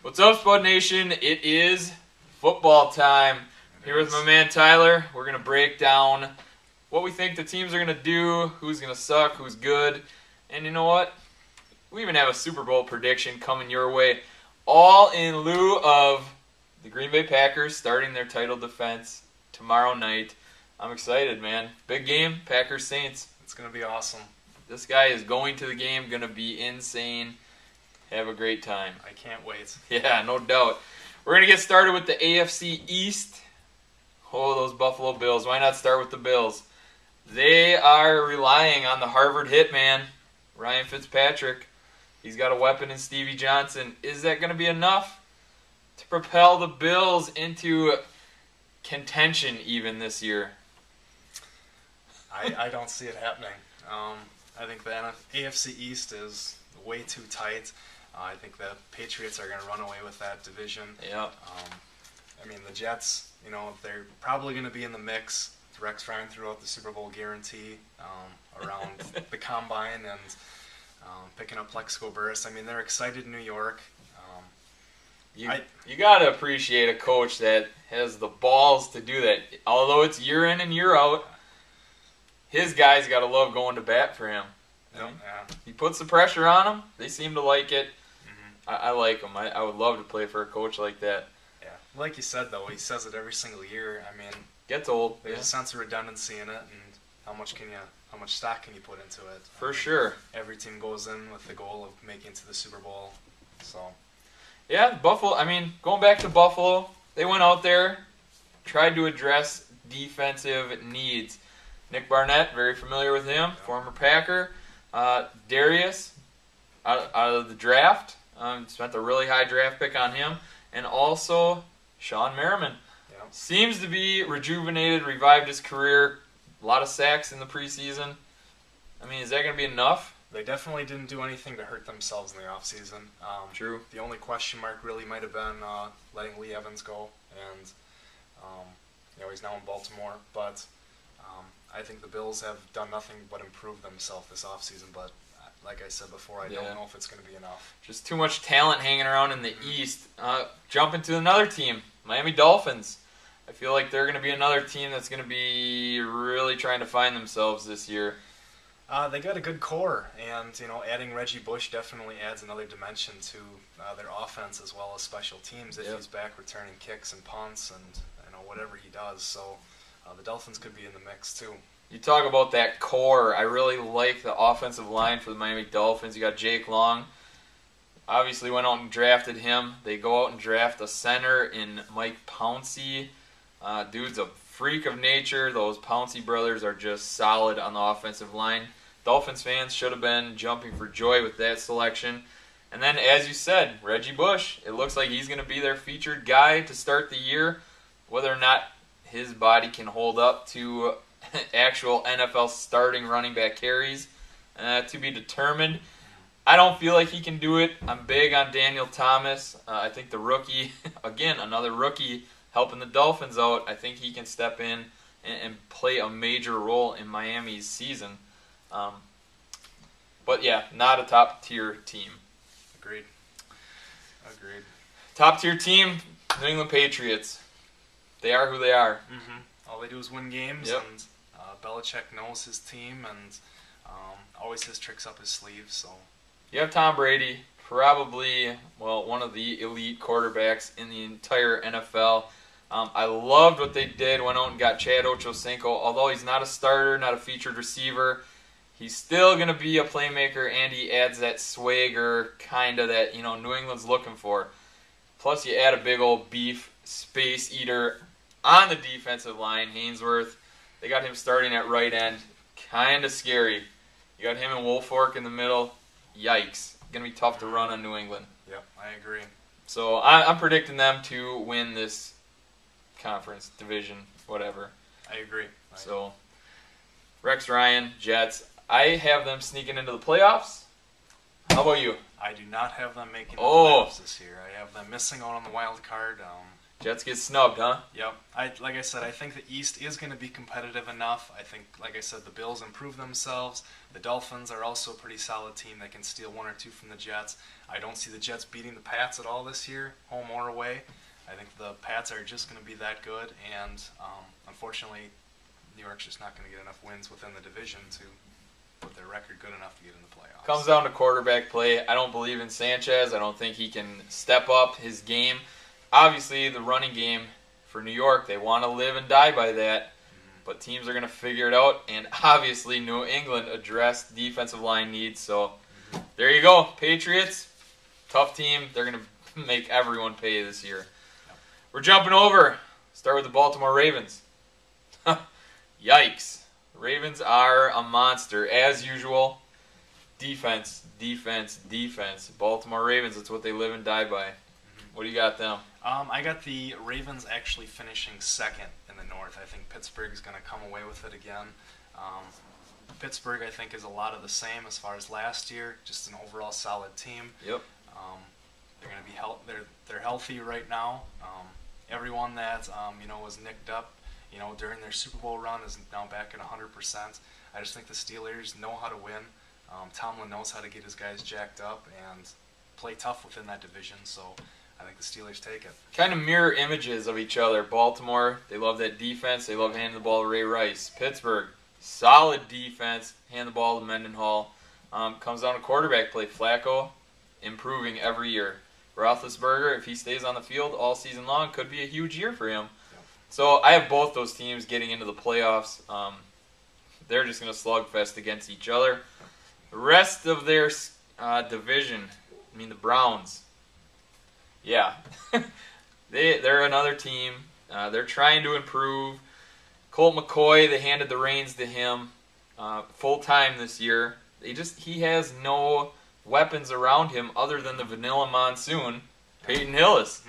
What's up, Spud Nation? It is football time. Here with my man Tyler. We're going to break down what we think the teams are going to do, who's going to suck, who's good. And you know what? We even have a Super Bowl prediction coming your way, all in lieu of the Green Bay Packers starting their title defense tomorrow night. I'm excited, man. Big game, Packers-Saints. It's going to be awesome. This guy is going to the game, going to be insane. Have a great time. I can't wait. Yeah, no doubt. We're going to get started with the AFC East. Oh, those Buffalo Bills. Why not start with the Bills? They are relying on the Harvard hitman, Ryan Fitzpatrick. He's got a weapon in Stevie Johnson. Is that going to be enough to propel the Bills into contention even this year? I don't see it happening. I think the AFC East is way too tight. I think the Patriots are going to run away with that division. Yeah. I mean, the Jets, they're probably going to be in the mix. Rex Ryan threw out the Super Bowl guarantee around the Combine and picking up Plexico Burress. I mean, they're excited in New York. You got to appreciate a coach that has the balls to do that. Although it's year in and year out, his guys got to love going to bat for him. Yeah. He puts the pressure on them. They seem to like it. Mm-hmm. I like him. I would love to play for a coach like that. Yeah. Like you said, though, he says it every single year. I mean, gets old. There's a sense of redundancy in it, and how much stock can you put into it? For sure. Every team goes in with the goal of making it to the Super Bowl. So. Yeah, Buffalo. I mean, going back to Buffalo, they went out there, tried to address defensive needs. Nick Barnett, very familiar with him, former Packer. Darius, out of the draft, spent a really high draft pick on him. And also, Sean Merriman. Yeah. Seems to be rejuvenated, revived his career. A lot of sacks in the preseason. I mean, is that going to be enough? They definitely didn't do anything to hurt themselves in the offseason. True. The only question mark really might have been letting Lee Evans go. And, he's now in Baltimore. But I think the Bills have done nothing but improve themselves this offseason. But like I said before, I don't know if it's going to be enough. Just too much talent hanging around in the East. Jump into another team, Miami Dolphins. I feel like they're going to be another team that's going to be really trying to find themselves this year. They got a good core, and adding Reggie Bush definitely adds another dimension to their offense as well as special teams if he's back returning kicks and punts and whatever he does. So the Dolphins could be in the mix too. You talk about that core. I really like the offensive line for the Miami Dolphins. You got Jake Long. Obviously went out and drafted him. They go out and draft a center in Mike Pouncey. Dude's a freak of nature. Those Pouncey brothers are just solid on the offensive line. Dolphins fans should have been jumping for joy with that selection. And then, as you said, Reggie Bush. It looks like he's going to be their featured guy to start the year. Whether or not his body can hold up to actual NFL starting running back carries, to be determined. I don't feel like he can do it. I'm big on Daniel Thomas. I think the rookie, again, another rookie helping the Dolphins out, I think he can step in and play a major role in Miami's season. But yeah, not a top-tier team. Agreed. Top-tier team, New England Patriots. They are who they are. Mm-hmm. All they do is win games, Yep. and Belichick knows his team and always has tricks up his sleeve. So You have Tom Brady, probably, one of the elite quarterbacks in the entire NFL. I loved what they did, went out and got Chad Ochocinco. Although he's not a starter, not a featured receiver, he's still going to be a playmaker, and he adds that swagger kind of that New England's looking for. Plus, you add a big old beef space eater on the defensive line, Hainsworth. They got him starting at right end. Kind of scary. You got him and Wolfork in the middle. Yikes. Going to be tough to run on New England. Yep, I agree. So I'm predicting them to win this conference, division, whatever. I agree. So, Rex Ryan, Jets. I have them sneaking into the playoffs. How about you? I do not have them making the playoffs this year. I have them missing out on the wild card. Jets get snubbed, huh? Yep. Like I said, I think the East is going to be competitive enough. I think, like I said, the Bills improve themselves. The Dolphins are also a pretty solid team that can steal one or two from the Jets. I don't see the Jets beating the Pats at all this year, home or away. I think the Pats are just going to be that good, and unfortunately, New York's just not going to get enough wins within the division to put their record good enough to get in the playoffs. Comes down to quarterback play. I don't believe in Sanchez. I don't think he can step up his game. Obviously, the running game for New York, they want to live and die by that, but teams are going to figure it out, and obviously New England addressed defensive line needs, so there you go. Patriots, tough team. They're going to make everyone pay this year. We're jumping over. Start with the Baltimore Ravens. Yikes. Ravens are a monster, as usual. Defense, defense, defense. Baltimore Ravens, that's what they live and die by. What do you got them? I got the Ravens actually finishing second in the North. I think Pittsburgh's going to come away with it again. Pittsburgh, I think, is a lot of the same as far as last year. Just an overall solid team. Yep. They're going to be they're healthy right now. Everyone that was nicked up, during their Super Bowl run is now back at 100%. I just think the Steelers know how to win. Tomlin knows how to get his guys jacked up and play tough within that division. So I think the Steelers take it. Kind of mirror images of each other. Baltimore, they love that defense. They love handing the ball to Ray Rice. Pittsburgh, solid defense. Hand the ball to Mendenhall. Comes down to quarterback play. Flacco, improving every year. Roethlisberger, if he stays on the field all season long, could be a huge year for him. So I have both those teams getting into the playoffs. They're just going to slugfest against each other. The rest of their division, the Browns. Yeah, they're another team. They're trying to improve. Colt McCoy, they handed the reins to him full time this year. He has no weapons around him other than the vanilla monsoon, Peyton Hillis.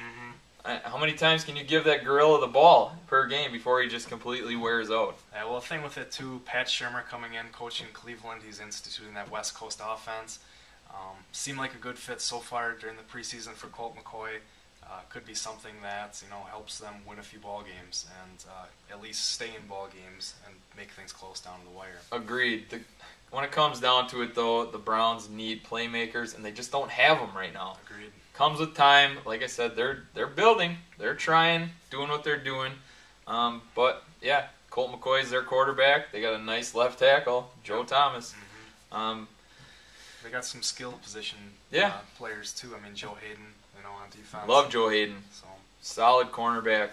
How many times can you give that gorilla the ball per game before he just completely wears out? Yeah, well, the thing with it, too, Pat Shurmur coming in, coaching Cleveland, he's instituting that West Coast offense. Seemed like a good fit so far during the preseason for Colt McCoy. Could be something that helps them win a few ball games and at least stay in ball games and make things close down the wire. Agreed. When it comes down to it, though, the Browns need playmakers, and they just don't have them right now. Agreed. Comes with time. Like I said, they're building. They're trying, doing what they're doing. But, yeah, Colt McCoy's their quarterback. They got a nice left tackle, Joe Thomas. They got some skill position players, too. Joe Hayden, on defense. Love Joe Hayden. So solid cornerback.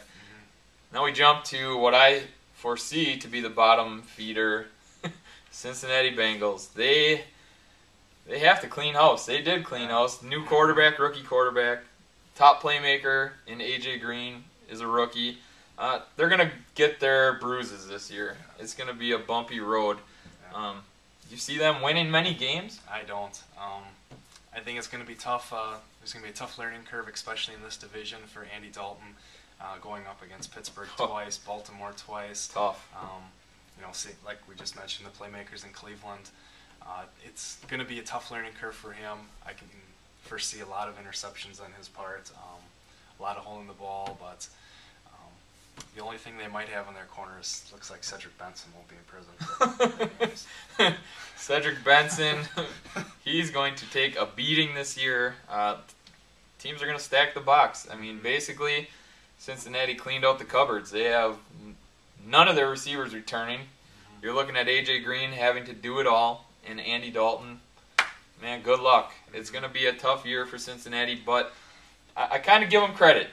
Now we jump to what I foresee to be the bottom feeder, Cincinnati Bengals. They have to clean house. They did clean house. New quarterback, rookie quarterback. Top playmaker in A.J. Green is a rookie. They're going to get their bruises this year. It's going to be a bumpy road. You see them winning many games? I don't. I think it's going to be tough. There's going to be a tough learning curve, especially in this division for Andy Dalton, going up against Pittsburgh twice, Baltimore twice. Tough. Like we just mentioned, the playmakers in Cleveland. It's going to be a tough learning curve for him. I can foresee a lot of interceptions on his part, a lot of holding the ball, but the only thing they might have in their corners looks like Cedric Benson won't be in prison. Cedric Benson, he's going to take a beating this year. Teams are going to stack the box. Basically, Cincinnati cleaned out the cupboards. They have none of their receivers returning. You're looking at A.J. Green having to do it all, and Andy Dalton. Man, good luck. It's going to be a tough year for Cincinnati, but I kind of give them credit.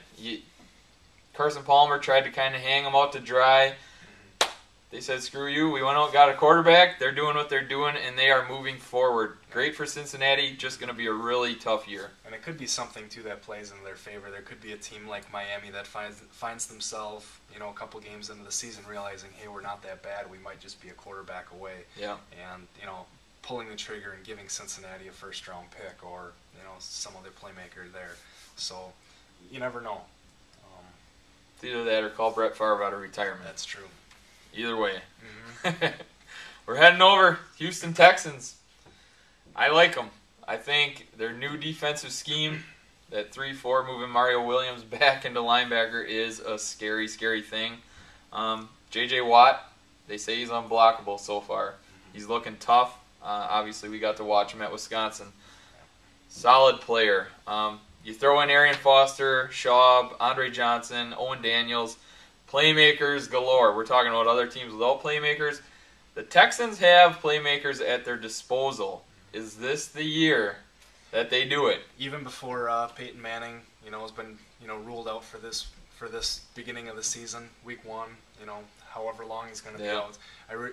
Carson Palmer tried to kind of hang them out to dry. They said, screw you. We went out and got a quarterback. They're doing what they're doing, and they are moving forward. Great for Cincinnati. Just going to be a really tough year. And it could be something, too, that plays in their favor. There could be a team like Miami that finds themselves, a couple games into the season realizing, hey, we're not that bad. We might just be a quarterback away. Yeah. And, pulling the trigger and giving Cincinnati a first-round pick or, some other playmaker there. So you never know. It's either that or call Brett Favre out of retirement. That's true. Either way. We're heading over Houston Texans. I like them. I think their new defensive scheme, That 3-4 moving Mario Williams back into linebacker is a scary, scary thing. J.J. Watt, they say he's unblockable so far. He's looking tough. Obviously, we got to watch him at Wisconsin. Solid player. You throw in Arian Foster, Schaub, Andre Johnson, Owen Daniels, playmakers galore. We're talking about other teams without playmakers. The Texans have playmakers at their disposal. Is this the year that they do it? Even before Peyton Manning, has been ruled out for this beginning of the season, week 1, however long he's going to be out.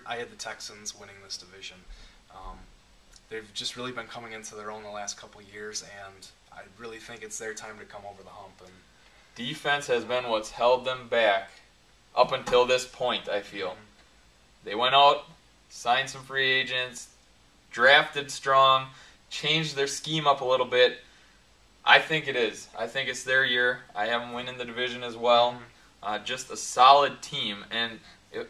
I had the Texans winning this division. They've just really been coming into their own the last couple of years, and I really think it's their time to come over the hump. And defense has been what's held them back up until this point, I feel. They went out, signed some free agents, drafted strong, changed their scheme up a little bit. I think it is. I think it's their year. I have them winning the division as well. Just a solid team. And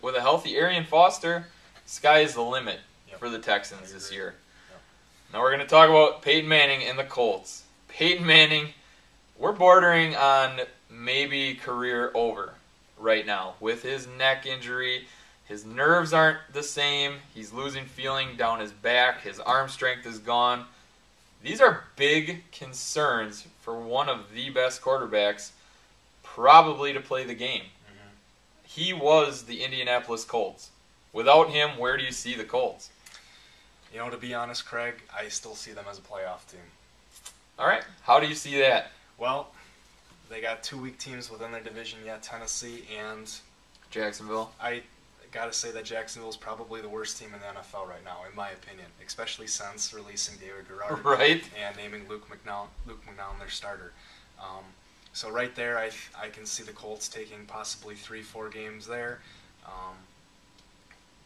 with a healthy Arian Foster, sky is the limit for the Texans this year. Now we're going to talk about Peyton Manning and the Colts. Peyton Manning, we're bordering on maybe career over right now. With his neck injury, his nerves aren't the same. He's losing feeling down his back. His arm strength is gone. These are big concerns for one of the best quarterbacks probably to play the game. He was the Indianapolis Colts. Without him, where do you see the Colts? To be honest, Craig, I still see them as a playoff team. All right. How do you see that? Well, they got 2 weak teams within their division yet, Tennessee and Jacksonville. I got to say that Jacksonville is probably the worst team in the NFL right now, in my opinion, especially since releasing David Garrard and naming Luke McNown their starter. So right there, I can see the Colts taking possibly 3-4 games there.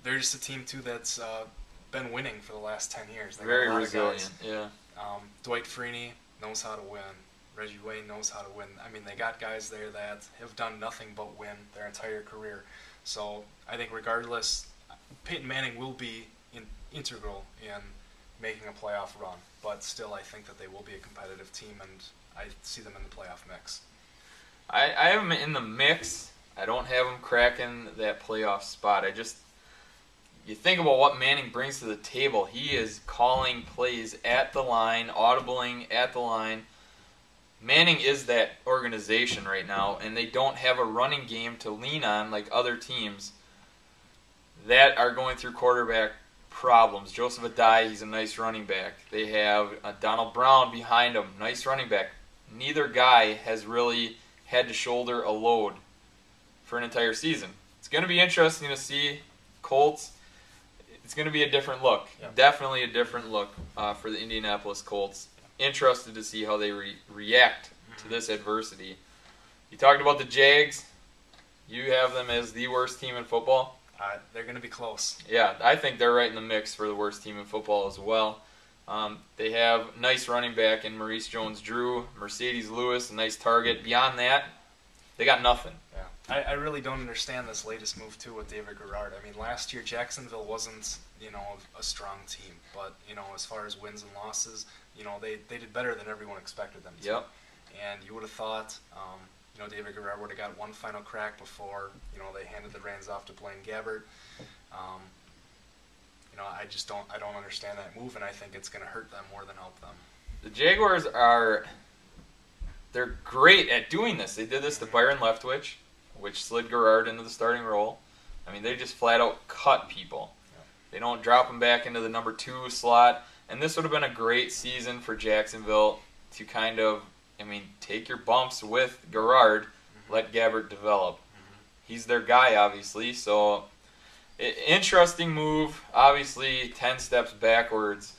They're just a team, too, that's been winning for the last 10 years. They Very resilient, Dwight Freeney knows how to win. Reggie Wayne knows how to win. I mean, they got guys there that have done nothing but win their entire career. So I think regardless, Peyton Manning will be integral in making a playoff run. But still, I think that they will be a competitive team, and I see them in the playoff mix. I have them in the mix. I don't have them cracking that playoff spot. You think about what Manning brings to the table. He is calling plays at the line, audibling at the line. Manning is that organization right now, and they don't have a running game to lean on like other teams that are going through quarterback problems. Joseph Adai, he's a nice running back. They have Donald Brown behind him, nice running back. Neither guy has really had to shoulder a load for an entire season. It's going to be interesting to see Colts. It's going to be a different look. Definitely a different look for the Indianapolis Colts. Interested to see how they react to this adversity. You talked about the Jags. You have them as the worst team in football. They're going to be close. Yeah, I think they're right in the mix for the worst team in football as well. They have nice running back in Maurice Jones-Drew, Mercedes Lewis, a nice target. Beyond that, they got nothing. Yeah. I really don't understand this latest move, too, with David Garrard. I mean, last year Jacksonville wasn't, a strong team. But, as far as wins and losses, they did better than everyone expected them to. Yep. And you would have thought, David Garrard would have got one final crack before, they handed the reins off to Blaine Gabbert. I don't understand that move, and I think it's going to hurt them more than help them. The Jaguars they're great at doing this. They did this to Byron Leftwich, which slid Garrard into the starting role. I mean, they just flat out cut people. They don't drop him back into the number 2 slot. And this would have been a great season for Jacksonville to kind of, take your bumps with Garrard, let Gabbert develop. He's their guy, obviously. So, interesting move. Obviously, 10 steps backwards,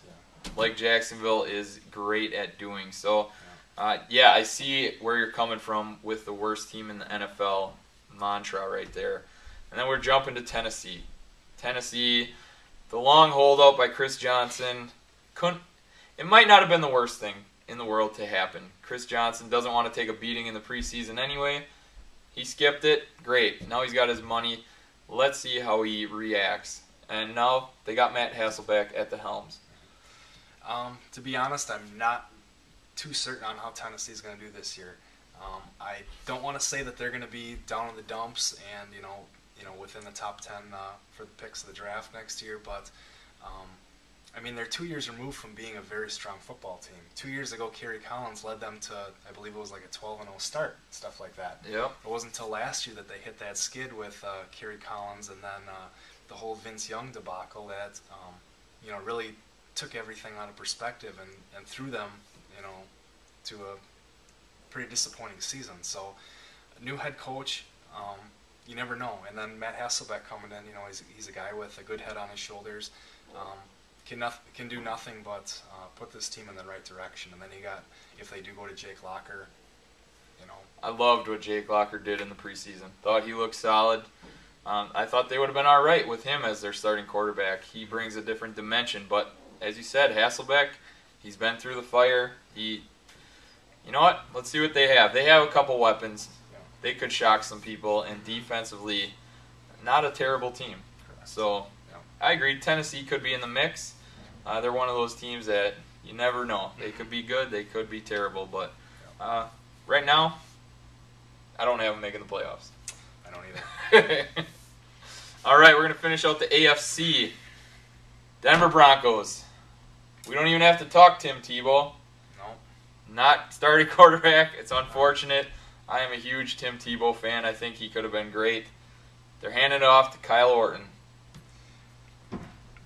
like Jacksonville is great at doing. So, I see where you're coming from with the worst team in the NFL mantra right there. And then we're jumping to Tennessee. Tennessee, the long holdout by Chris Johnson. It might not have been the worst thing in the world to happen. Chris Johnson doesn't want to take a beating in the preseason anyway. He skipped it. Great. Now he's got his money. Let's see how he reacts. And now they got Matt Hasselbeck at the helms. To be honest, I'm not too certain on how Tennessee's going to do this year. I don't want to say that they're going to be down in the dumps and within the top 10 for the picks of the draft next year, but I mean, they're 2 years removed from being a very strong football team. 2 years ago, Kerry Collins led them to, I believe it was like a 12-0 start, stuff like that. Yep. It wasn't until last year that they hit that skid with Kerry Collins and then the whole Vince Young debacle that really took everything out of perspective and threw them to a pretty disappointing season. So, a new head coach, you never know. And then Matt Hasselbeck coming in, he's a guy with a good head on his shoulders. Can do nothing but put this team in the right direction. And then if they do go to Jake Locker, I loved what Jake Locker did in the preseason. Thought he looked solid. I thought they would have been all right with him as their starting quarterback. He brings a different dimension. But as you said, Hasselbeck, he's been through the fire. You know what? Let's see what they have. They have a couple weapons. Yeah. They could shock some people. And defensively, not a terrible team. Correct. So I agree. Tennessee could be in the mix. They're one of those teams that you never know. They could be good. They could be terrible. But right now, I don't have them making the playoffs. I don't either. All right, we're going to finish out the AFC. Denver Broncos. We don't even have to talk Tim Tebow. No. Not starting quarterback. It's unfortunate. I am a huge Tim Tebow fan. I think he could have been great. They're handing it off to Kyle Orton.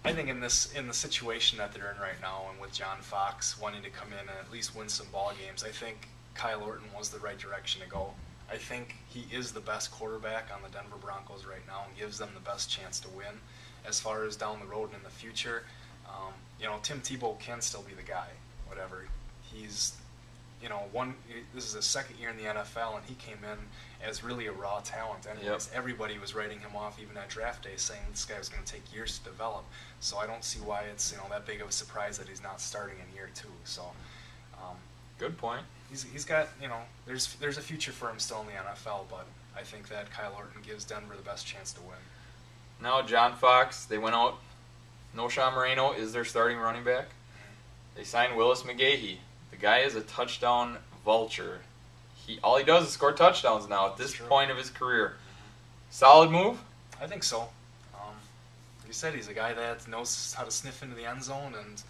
I think in the situation that they're in right now, and with John Fox wanting to come in and at least win some ball games, I think Kyle Orton was the right direction to go. I think he is the best quarterback on the Denver Broncos right now and gives them the best chance to win. As far as down the road and in the future, Tim Tebow can still be the guy. Whatever, he's this is his second year in the NFL, and he came in as really a raw talent. Anyways, Yep. Everybody was writing him off even at draft day, saying this guy was going to take years to develop. So I don't see why it's that big of a surprise that he's not starting in year 2. So Good point. he's got there's a future for him still in the NFL, but I think that Kyle Orton gives Denver the best chance to win. Now John Fox, they went out. Noshawn Moreno is their starting running back. They signed Willis McGahee. The guy is a touchdown vulture. All he does is score touchdowns now at this point of his career. Solid move? I think so. Like you said, he's a guy that knows how to sniff into the end zone, and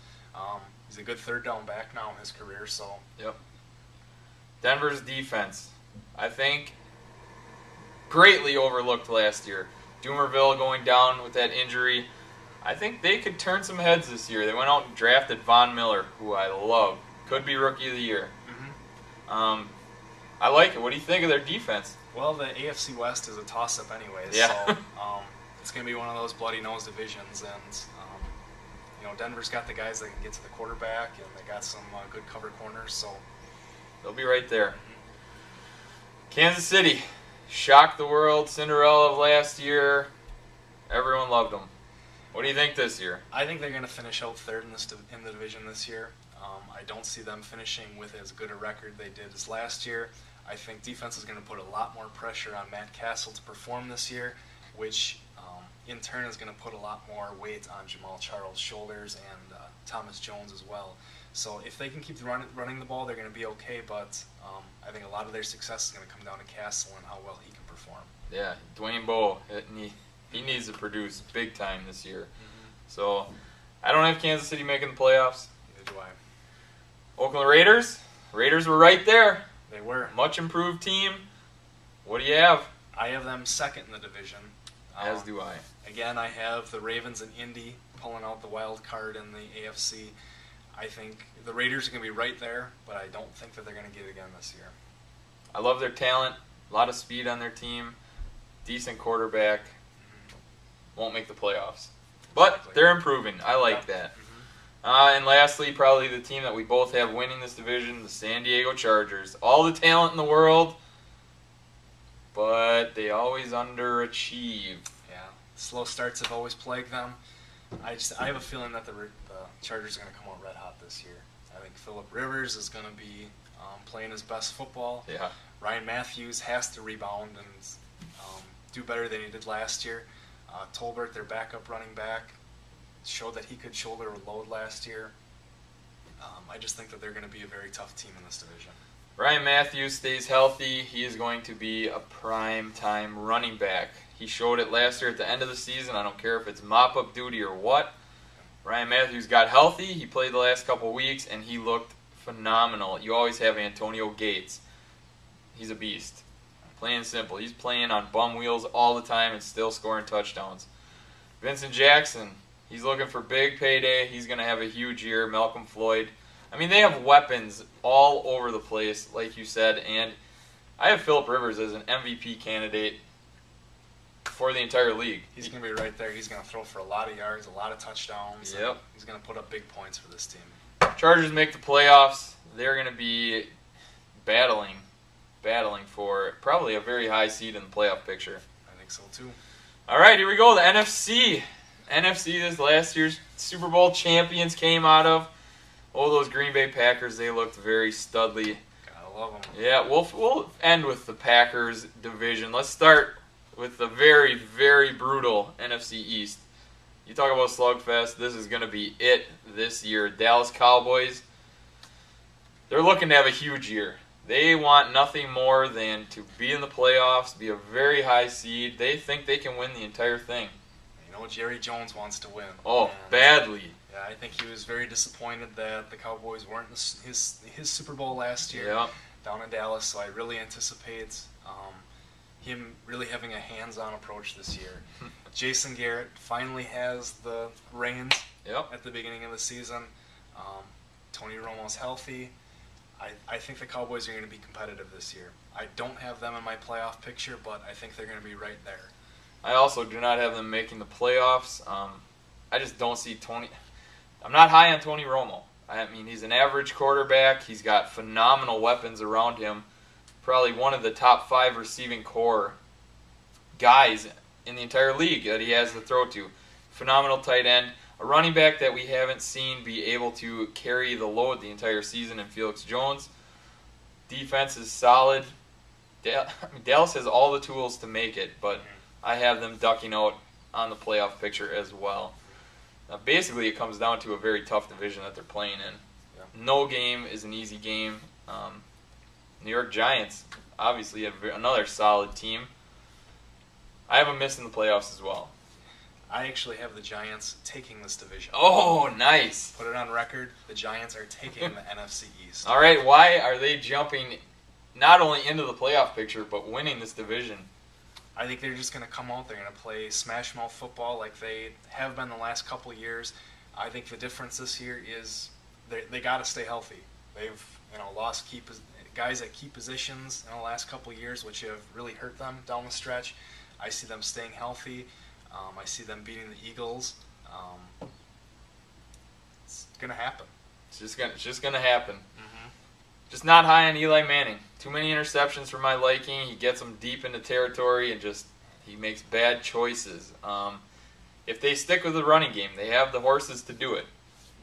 he's a good third down back now in his career. So Yep. Denver's defense, I think, greatly overlooked last year. Doomerville going down with that injury. I think they could turn some heads this year. They went out and drafted Von Miller, who I love. Could be Rookie of the Year. Mm-hmm. I like it. What do you think of their defense? Well, the AFC West is a toss-up anyways. Yeah. So it's going to be one of those bloody-nose divisions, and Denver's got the guys that can get to the quarterback, and they got some good cover corners. So They'll be right there. Kansas City shocked the world. Cinderella of last year. Everyone loved them. What do you think this year? I think they're going to finish out third in the division this year. I don't see them finishing with as good a record they did as last year. I think defense is going to put a lot more pressure on Matt Castle to perform this year, which in turn is going to put a lot more weight on Jamal Charles' shoulders and Thomas Jones as well. So if they can keep running the ball, they're going to be okay, but I think a lot of their success is going to come down to Castle and how well he can perform. Yeah, Dwayne Bowe, he needs to produce big time this year. Mm-hmm. So I don't have Kansas City making the playoffs. Neither do I. Oakland Raiders. Raiders were right there. They were. Much improved team. What do you have? I have them second in the division. As do I. Again, I have the Ravens and Indy pulling out the wild card in the AFC. I think the Raiders are going to be right there, but I don't think that they're going to get it again this year. I love their talent. A lot of speed on their team. Decent quarterback. Won't make the playoffs. But Exactly. they're improving. I like that. And lastly, probably the team that we both have winning this division, the San Diego Chargers. All the talent in the world, but they always underachieve. Yeah, slow starts have always plagued them. I have a feeling that the Chargers are going to come out red hot this year. I think Phillip Rivers is going to be playing his best football. Yeah. Ryan Matthews has to rebound and do better than he did last year. Tolbert, their backup running back, showed that he could shoulder a load last year. I just think that they're going to be a very tough team in this division. Ryan Matthews stays healthy. He is going to be a prime-time running back. He showed it last year at the end of the season. I don't care if it's mop-up duty or what. Ryan Matthews got healthy. He played the last couple weeks, and he looked phenomenal. You always have Antonio Gates. He's a beast. Plain and simple. He's playing on bum wheels all the time and still scoring touchdowns. Vincent Jackson, he's looking for big payday. He's going to have a huge year. Malcolm Floyd. I mean, they have weapons all over the place, like you said, and I have Phillip Rivers as an MVP candidate for the entire league. He's going to be right there. He's going to throw for a lot of yards, a lot of touchdowns. Yep. He's going to put up big points for this team. Chargers make the playoffs. They're going to be battling for probably a very high seed in the playoff picture. I think so, too. All right, here we go. The NFC. NFC, this last year's Super Bowl champions came out of. Oh, those Green Bay Packers, they looked very studly. Gotta love them. Yeah, we'll end with the Packers division. Let's start with the very, very brutal NFC East. You talk about slugfest, this is going to be it this year. Dallas Cowboys, they're looking to have a huge year. They want nothing more than to be in the playoffs, be a very high seed. They think they can win the entire thing. You know, Jerry Jones wants to win. Oh, badly. Yeah, I think he was very disappointed that the Cowboys weren't in his Super Bowl last year down in Dallas. So I really anticipate him really having a hands-on approach this year. Jason Garrett finally has the reins at the beginning of the season. Tony Romo's healthy. I think the Cowboys are going to be competitive this year. I don't have them in my playoff picture, but I think they're going to be right there. I also do not have them making the playoffs. I just don't see Tony. I'm not high on Tony Romo. I mean, he's an average quarterback. He's got phenomenal weapons around him. Probably one of the top 5 receiving core guys in the entire league that he has to throw to. Phenomenal tight end. A running back that we haven't seen be able to carry the load the entire season in Felix Jones. Defense is solid. Dallas has all the tools to make it, but I have them ducking out on the playoff picture as well. Now, basically, it comes down to a very tough division that they're playing in. Yeah. No game is an easy game. New York Giants, obviously, another solid team. I have them missing the playoffs as well. I actually have the Giants taking this division. Oh, nice. Put it on record. The Giants are taking the NFC East. All right, why are they jumping not only into the playoff picture, but winning this division? I think they're just going to come out. They're going to play smash mouth football like they have been the last couple of years. I think the difference this year is they got to stay healthy. They've lost guys at key positions in the last couple of years, which have really hurt them down the stretch. I see them staying healthy. I see them beating the Eagles. It's going to happen. It's just going to happen. Mm-hmm. Just not high on Eli Manning. Too many interceptions for my liking. He gets them deep into territory and he makes bad choices. If they stick with the running game, they have the horses to do it.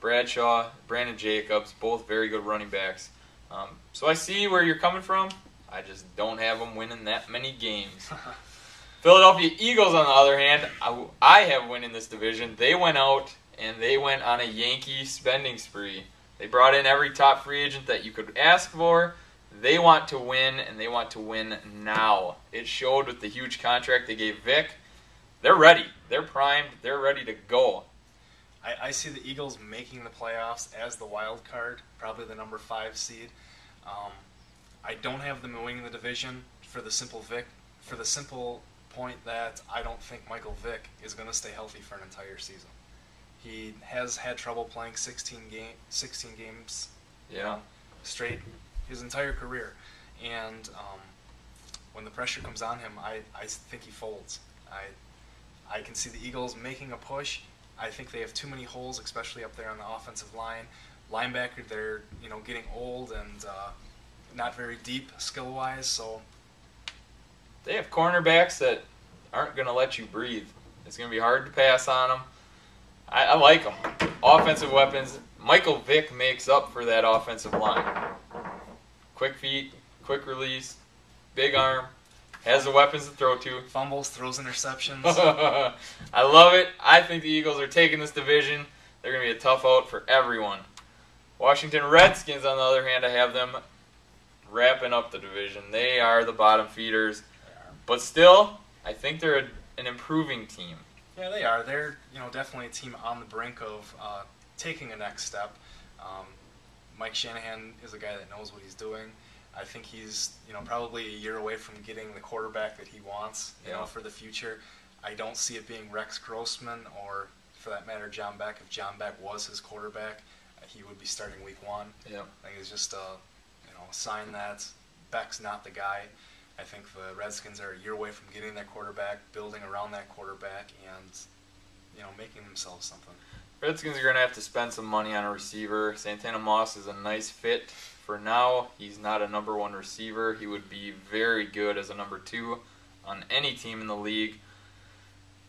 Bradshaw, Brandon Jacobs, both very good running backs. So I see where you're coming from. I just don't have them winning that many games. Philadelphia Eagles, on the other hand, I have winning this division. They went out and they went on a Yankee spending spree. They brought in every top free agent that you could ask for. They want to win, and they want to win now. It showed with the huge contract they gave Vic. They're ready. They're primed. They're ready to go. I see the Eagles making the playoffs as the wild card, probably the number 5 seed. I don't have them winning the division for the simple point that I don't think Michael Vick is going to stay healthy for an entire season. He has had trouble playing 16 games straight his entire career. And when the pressure comes on him, I think he folds. I can see the Eagles making a push. I think they have too many holes, especially up there on the offensive line. Linebacker, they're getting old and not very deep skill-wise. So they have cornerbacks that aren't going to let you breathe. It's going to be hard to pass on them. I like them. Offensive weapons. Michael Vick makes up for that offensive line. Quick feet, quick release, big arm, has the weapons to throw to. Fumbles, throws interceptions. I love it. I think the Eagles are taking this division. They're going to be a tough out for everyone. Washington Redskins, on the other hand, I have them wrapping up the division. They are the bottom feeders, but still, I think they're an improving team. Yeah, they are. They're definitely a team on the brink of taking a next step. Mike Shanahan is a guy that knows what he's doing. I think he's probably a year away from getting the quarterback that he wants for the future. I don't see it being Rex Grossman or, for that matter, John Beck. If John Beck was his quarterback, he would be starting week 1. Yeah. I think it's just a sign that Beck's not the guy. I think the Redskins are a year away from getting that quarterback, building around that quarterback, and making themselves something. Redskins are going to have to spend some money on a receiver. Santana Moss is a nice fit for now. He's not a number 1 receiver. He would be very good as a number 2 on any team in the league.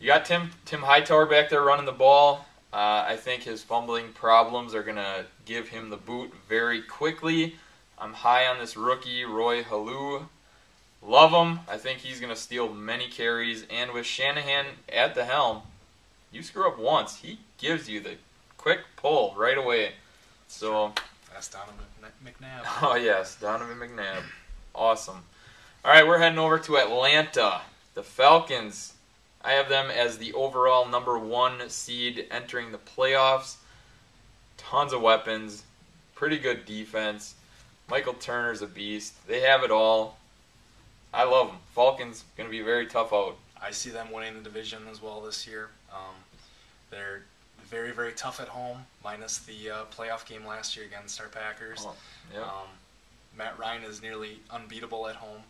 You got Tim Hightower back there running the ball. I think his fumbling problems are going to give him the boot very quickly. I'm high on this rookie, Roy Halou. Love him. I think he's going to steal many carries. And with Shanahan at the helm, you screw up once, he gives you the quick pull right away. So that's Donovan McNabb. Oh, yes, Donovan McNabb. Awesome. All right, we're heading over to Atlanta. The Falcons, I have them as the overall number 1 seed entering the playoffs. Tons of weapons, pretty good defense. Michael Turner's a beast. They have it all. I love them. Falcons going to be very tough out. I see them winning the division as well this year. They're very, very tough at home, minus the playoff game last year against our Packers. Oh, yeah. Matt Ryan is nearly unbeatable at home.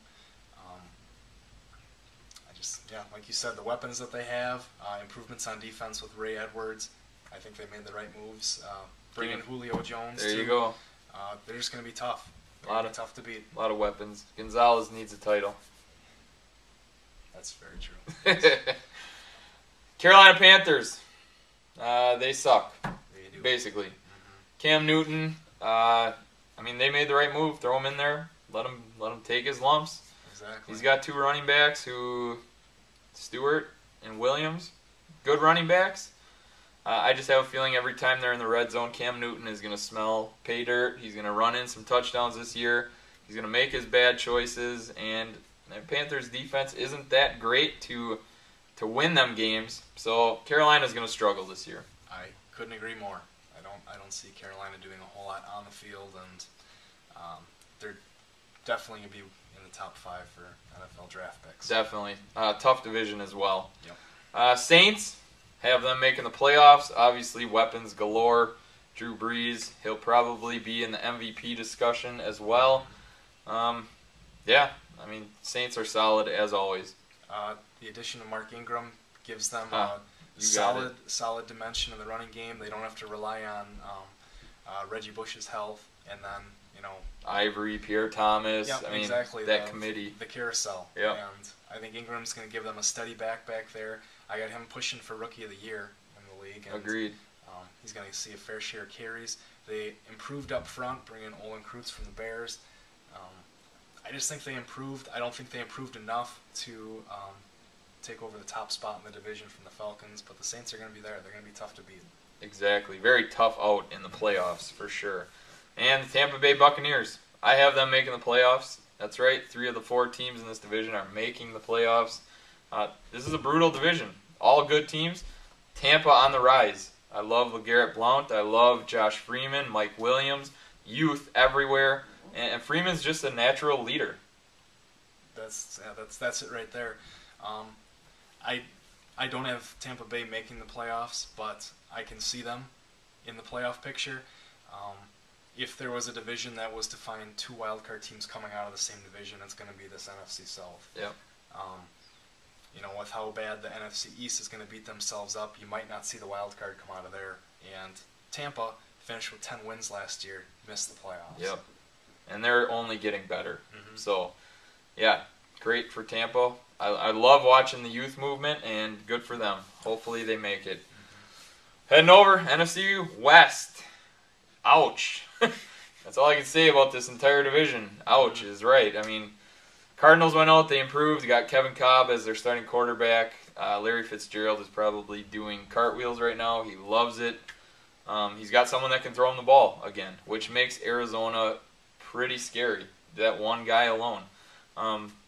Like you said, the weapons that they have, improvements on defense with Ray Edwards. I think they made the right moves. Bring in Julio Jones. There you go. They're just going to be tough. Tough to beat. A lot of weapons. Gonzalez needs a title. That's very true. Carolina Panthers. They suck, They do. basically. Mm-hmm. Cam Newton, they made the right move. Throw him in there. Let him take his lumps. Exactly. He's got 2 running backs Stewart and Williams, good running backs. I just have a feeling every time they're in the red zone, Cam Newton is going to smell pay dirt. He's going to run in some touchdowns this year. He's going to make his bad choices, and the Panthers' defense isn't that great to win them games. So Carolina's going to struggle this year. I couldn't agree more. I don't see Carolina doing a whole lot on the field, and they're definitely going to be in the top 5 for NFL draft picks. Definitely. Tough division as well. Yep. Saints, have them making the playoffs. Obviously, weapons galore. Drew Brees, he'll probably be in the MVP discussion as well. Saints are solid as always. The addition of Mark Ingram gives them solid dimension in the running game. They don't have to rely on Reggie Bush's health, and then Ivory, Pierre Thomas. Exactly. That committee. The carousel. Yeah. And I think Ingram's going to give them a steady back there. I got him pushing for Rookie of the Year in the league. And, Agreed. He's going to see a fair share of carries. They improved up front, bringing Olin Kreutz from the Bears. I just think they improved. I don't think they improved enough to take over the top spot in the division from the Falcons, but the Saints are going to be there. They're going to be tough to beat. Exactly. Very tough out in the playoffs for sure. And the Tampa Bay Buccaneers. I have them making the playoffs. That's right. 3 of the 4 teams in this division are making the playoffs. This is a brutal division. All good teams. Tampa on the rise. I love LeGarrette Blount. I love Josh Freeman, Mike Williams. Youth everywhere. And Freeman's just a natural leader. That's it right there. I don't have Tampa Bay making the playoffs, but I can see them in the playoff picture. If there was a division that was to find 2 wildcard teams coming out of the same division, it's going to be this NFC South. Yep. With how bad the NFC East is going to beat themselves up, you might not see the wild card come out of there. And Tampa finished with 10 wins last year, missed the playoffs. Yep. And they're only getting better. Mm-hmm. So, yeah, great for Tampa. I love watching the youth movement, and good for them. Hopefully they make it. Mm-hmm. Heading over, NFC West. Ouch. That's all I can say about this entire division. Ouch is right. Cardinals went out, they improved. They got Kevin Cobb as their starting quarterback. Larry Fitzgerald is probably doing cartwheels right now. He loves it. He's got someone that can throw him the ball again, which makes Arizona pretty scary. That one guy alone.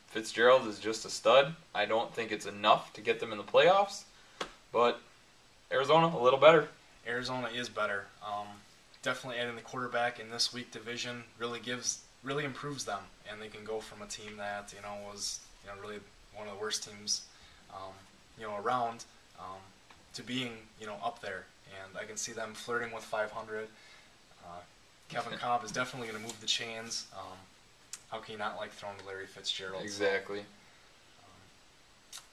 Fitzgerald is just a stud. I don't think it's enough to get them in the playoffs, but Arizona a little better. Arizona is better. Definitely adding the quarterback in this weak division really improves them, and they can go from a team that was really one of the worst teams around to being up there, and I can see them flirting with 500. Kevin Cobb is definitely going to move the chains. How can you not like throwing to Larry Fitzgerald? Exactly.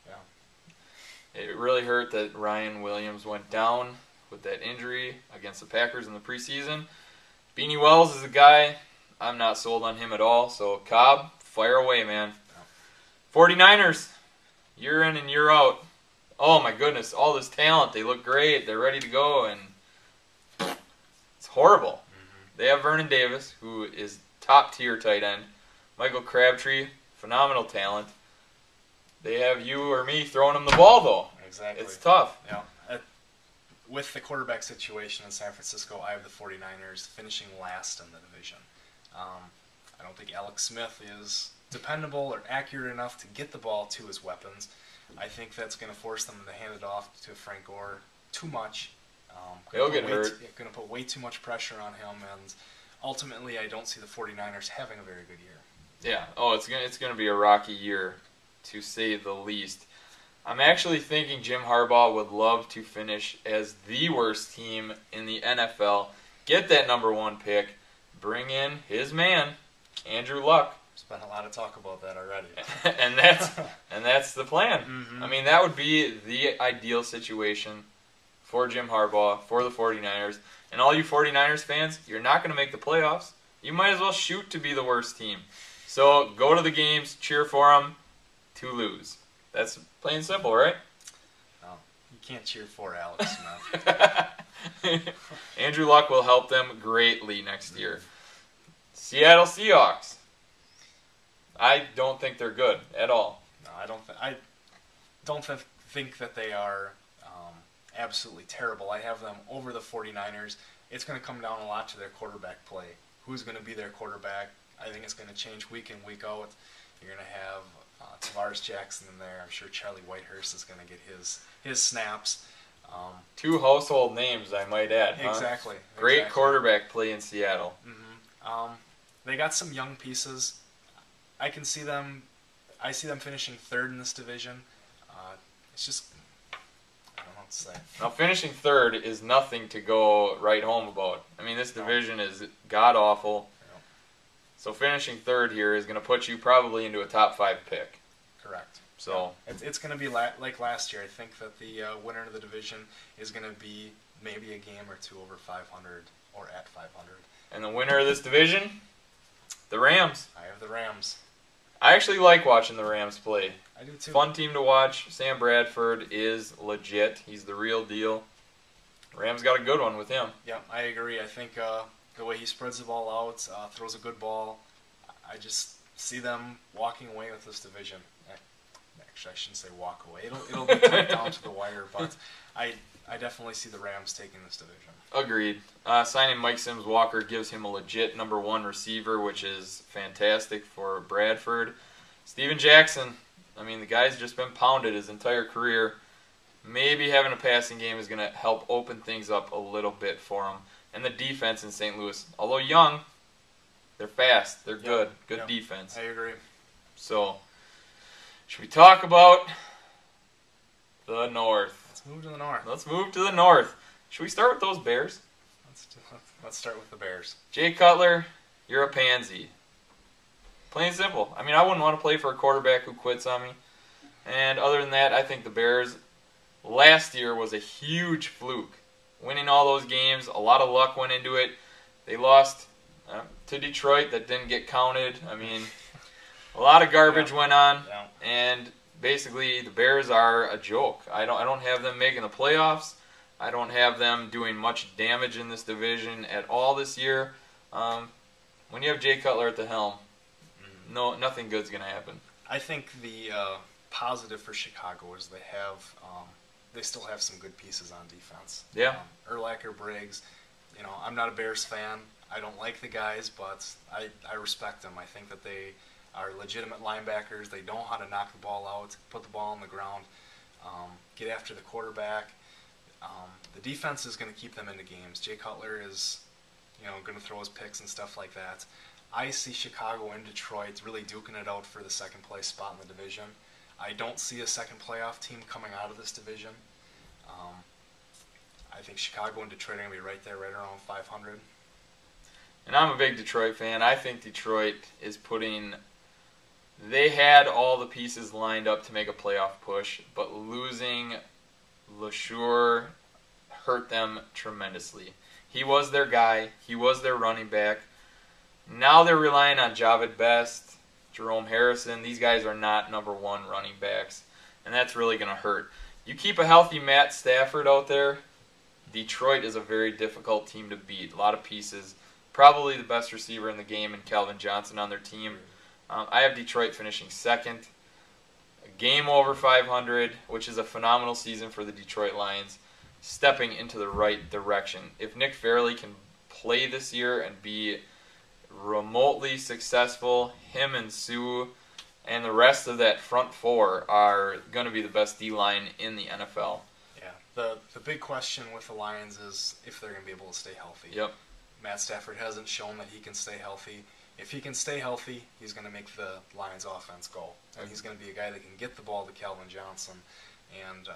Yeah. It really hurt that Ryan Williams went down with that injury against the Packers in the preseason. Beanie Wells is a guy I'm not sold on him at all. So Cobb, fire away, man. 49ers, year in and year out. Oh my goodness, all this talent. They look great. They're ready to go, and it's horrible. They have Vernon Davis, who is top-tier tight end. Michael Crabtree, phenomenal talent. They have you or me throwing them the ball, though. Exactly. It's tough. Yeah. With the quarterback situation in San Francisco, I have the 49ers finishing last in the division. I don't think Alex Smith is dependable or accurate enough to get the ball to his weapons. I think that's going to force them to hand it off to Frank Gore too much. He'll get hurt. Going to put way too much pressure on him, and ultimately, I don't see the 49ers having a very good year. Yeah. Oh, it's gonna be a rocky year, to say the least. I'm actually thinking Jim Harbaugh would love to finish as the worst team in the NFL, get that number 1 pick, bring in his man, Andrew Luck. There's been a lot of talk about that already. and that's the plan. Mm-hmm. I mean, that would be the ideal situation for Jim Harbaugh, for the 49ers. And all you 49ers fans, you're not going to make the playoffs. You might as well shoot to be the worst team. So go to the games, cheer for them to lose. That's plain and simple, right? No, you can't cheer for Alex Smith. Andrew Luck will help them greatly next year. Seattle Seahawks. I don't think they're good at all. No, I don't think that they are absolutely terrible. I have them over the 49ers. It's going to come down a lot to their quarterback play. Who's going to be their quarterback? I think it's going to change week in, week out. You're going to have Tavares Jackson in there. I'm sure Charlie Whitehurst is going to get his snaps. 2 household names, I might add. Exactly. Huh? Great exactly. quarterback play in Seattle. Mm-hmm. They got some young pieces. I see them finishing 3rd in this division. It's just, I don't know what to say. Now, finishing 3rd is nothing to go right home about. I mean, this division is god-awful. No. So finishing 3rd here is going to put you probably into a top 5 pick. Correct. So it's going to be like last year. I think that the winner of the division is going to be maybe a game or 2 over 500 or at 500. And the winner of this division, the Rams. I have the Rams. I actually like watching the Rams play. I do too. Fun team to watch. Sam Bradford is legit. He's the real deal. Rams got a good one with him. Yeah, I agree. I think the way he spreads the ball out, throws a good ball, I just see them walking away with this division. Actually, I shouldn't say walk away. It'll be tight down to the wire, but I definitely see the Rams taking this division. Agreed. Signing Mike Sims Walker gives him a legit number 1 receiver, which is fantastic for Bradford. Steven Jackson, I mean, the guy's just been pounded his entire career. Maybe having a passing game is going to help open things up a little bit for him. And the defense in St. Louis, although young, they're fast. They're good. Good defense. I agree. So, should we talk about the North? Let's move to the North. Let's move to the North. Should we start with those Bears? Let's start with the Bears. Jay Cutler, you're a pansy. Plain and simple. I mean, I wouldn't want to play for a quarterback who quits on me. And other than that, I think the Bears last year was a huge fluke. Winning all those games, a lot of luck went into it. They lost to Detroit that didn't get counted. I mean, a lot of garbage went on. Yeah. And basically, the Bears are a joke. I don't have them making the playoffs. I don't have them doing much damage in this division at all this year. When you have Jay Cutler at the helm, nothing good's going to happen. I think the positive for Chicago is they still have some good pieces on defense. Yeah. Urlacher, Briggs, I'm not a Bears fan. I don't like the guys, but I respect them. I think that they are legitimate linebackers. They know how to knock the ball out, put the ball on the ground, get after the quarterback. The defense is going to keep them into games. Jay Cutler is, going to throw his picks and stuff like that. I see Chicago and Detroit really duking it out for the second place spot in the division. I don't see a second playoff team coming out of this division. I think Chicago and Detroit are going to be right there, right around 500. And I'm a big Detroit fan. I think Detroit is they had all the pieces lined up to make a playoff push, but losing LeSure hurt them tremendously. He was their guy. He was their running back. Now they're relying on Javid Best, Jerome Harrison. These guys are not number one running backs, and that's really going to hurt. You keep a healthy Matt Stafford out there, Detroit is a very difficult team to beat. A lot of pieces. Probably the best receiver in the game in Calvin Johnson on their team. I have Detroit finishing second. A game over 500, which is a phenomenal season for the Detroit Lions, stepping into the right direction. If Nick Fairley can play this year and be remotely successful, him and Sue and the rest of that front four are going to be the best D-line in the NFL. Yeah, the big question with the Lions is if they're going to be able to stay healthy. Yep. Matt Stafford hasn't shown that he can stay healthy. If he can stay healthy, he's going to make the Lions offense go. And he's going to be a guy that can get the ball to Calvin Johnson and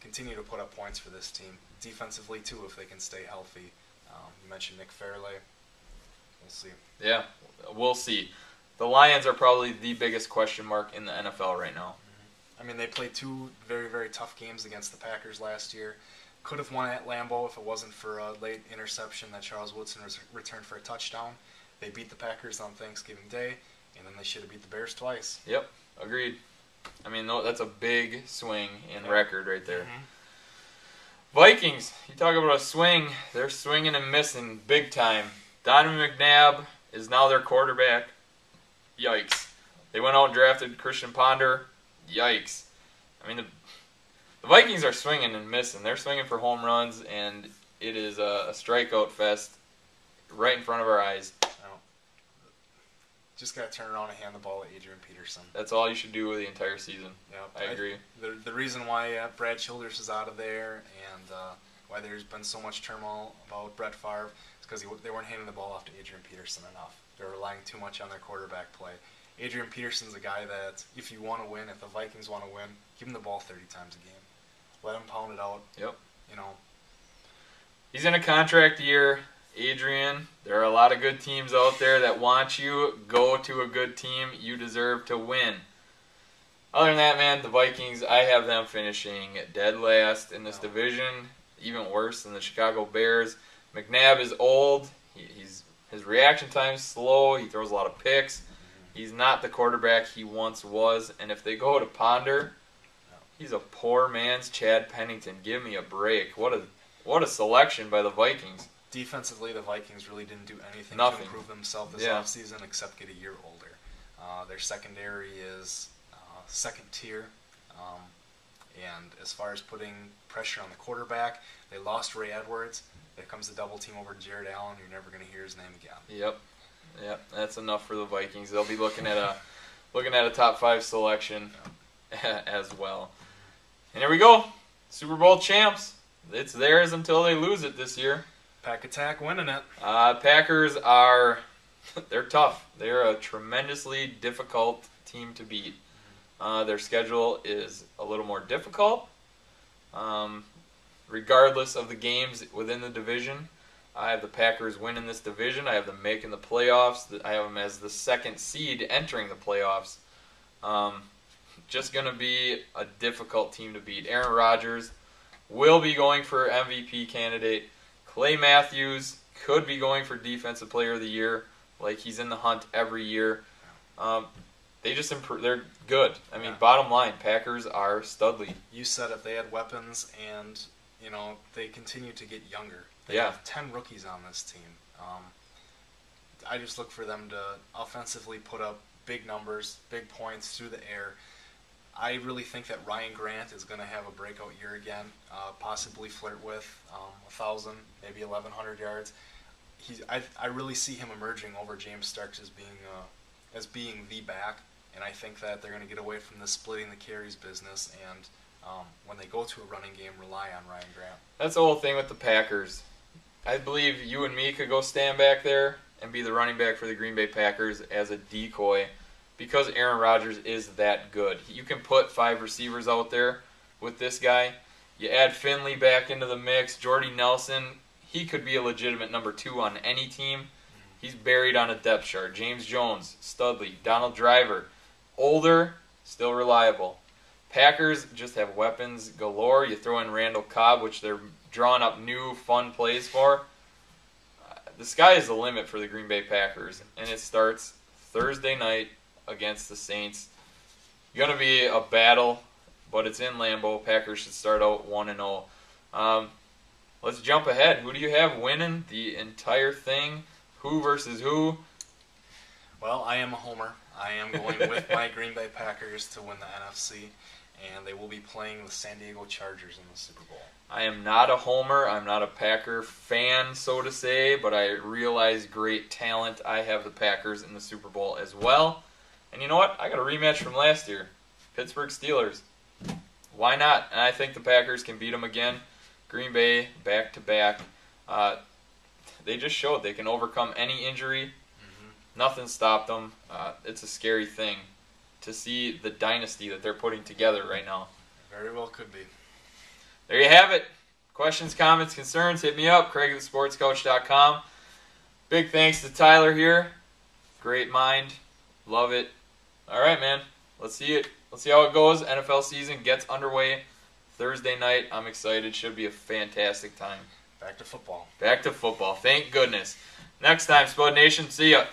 continue to put up points for this team. Defensively, too, if they can stay healthy. You mentioned Nick Fairley. We'll see. Yeah, we'll see. The Lions are probably the biggest question mark in the NFL right now. I mean, they played two very, very tough games against the Packers last year. Could have won at Lambeau if it wasn't for a late interception that Charles Woodson returned for a touchdown. They beat the Packers on Thanksgiving Day, and then they should have beat the Bears twice. Yep, agreed. I mean, that's a big swing in record right there. Mm-hmm. Vikings, you talk about a swing. They're swinging and missing big time. Donovan McNabb is now their quarterback. Yikes. They went out and drafted Christian Ponder. Yikes. I mean, the Vikings are swinging and missing. They're swinging for home runs, and it is a strikeout fest right in front of our eyes. Just got to turn around and hand the ball to Adrian Peterson. That's all you should do the entire season. Yep. I agree. The reason why Brad Childers is out of there and why there's been so much turmoil about Brett Favre is because they weren't handing the ball off to Adrian Peterson enough. They're relying too much on their quarterback play. Adrian Peterson's a guy that if you want to win, if the Vikings want to win, give him the ball 30 times a game. Let him pound it out. Yep. He's in a contract year. Adrian, there are a lot of good teams out there that want you. Go to a good team. You deserve to win. Other than that, man, the Vikings, I have them finishing dead last in this division, even worse than the Chicago Bears. McNabb is old. His reaction time is slow. He throws a lot of picks. He's not the quarterback he once was. And if they go to Ponder, he's a poor man's Chad Pennington. Give me a break. What a selection by the Vikings. Defensively, the Vikings really didn't do anything Nothing. to improve themselves this offseason except get a year older. Their secondary is second tier. And as far as putting pressure on the quarterback, they lost Ray Edwards. There comes the double team over to Jared Allen. You're never going to hear his name again. Yep, that's enough for the Vikings. They'll be looking at a top 5 selection as well. And here we go, Super Bowl champs. It's theirs until they lose it this year. Pack Attack winning it. Packers they're tough. They're a tremendously difficult team to beat. Their schedule is a little more difficult. Regardless of the games within the division, I have the Packers winning this division. I have them making the playoffs. I have them as the second seed entering the playoffs. Just going to be a difficult team to beat. Aaron Rodgers will be going for MVP candidate. Clay Matthews could be going for Defensive Player of the Year, like he's in the hunt every year. They just improve. They're good. I mean, bottom line, Packers are studly. You said it. They had weapons, and they continue to get younger. They have 10 rookies on this team. I just look for them to offensively put up big numbers, big points through the air. I really think that Ryan Grant is going to have a breakout year again, possibly flirt with 1,000, maybe 1,100 yards. I really see him emerging over James Starks as being the back, and I think that they're going to get away from the splitting the carries business, and when they go to a running game, rely on Ryan Grant. That's the whole thing with the Packers. I believe you and me could go stand back there and be the running back for the Green Bay Packers as a decoy because Aaron Rodgers is that good. You can put 5 receivers out there with this guy. You add Finley back into the mix, Jordy Nelson. He could be a legitimate number 2 on any team. He's buried on a depth chart. James Jones, Studley, Donald Driver. Older, still reliable. Packers just have weapons galore. You throw in Randall Cobb, which they're drawing up new fun plays for. The sky is the limit for the Green Bay Packers, and it starts Thursday night against the Saints. It's going to be a battle, but it's in Lambeau. Packers should start out 1-0. Let's jump ahead. Who do you have winning the entire thing? Who versus who? Well, I am a homer. I am going with my Green Bay Packers to win the NFC, and they will be playing the San Diego Chargers in the Super Bowl. I am not a homer. I'm not a Packer fan, so to say, but I realize great talent. I have the Packers in the Super Bowl as well. And you know what? I got a rematch from last year. Pittsburgh Steelers. Why not? And I think the Packers can beat them again. Green Bay, back-to-back. They just showed they can overcome any injury. Nothing stopped them. It's a scary thing to see the dynasty that they're putting together right now. Very well could be. There you have it. Questions, comments, concerns, hit me up, craigthesportscoach.com. Big thanks to Tyler here. Great mind. Love it. All right, man. Let's see it. Let's see how it goes. NFL season gets underway Thursday night. I'm excited. Should be a fantastic time. Back to football. Back to football. Thank goodness. Next time, Spud Nation. See ya.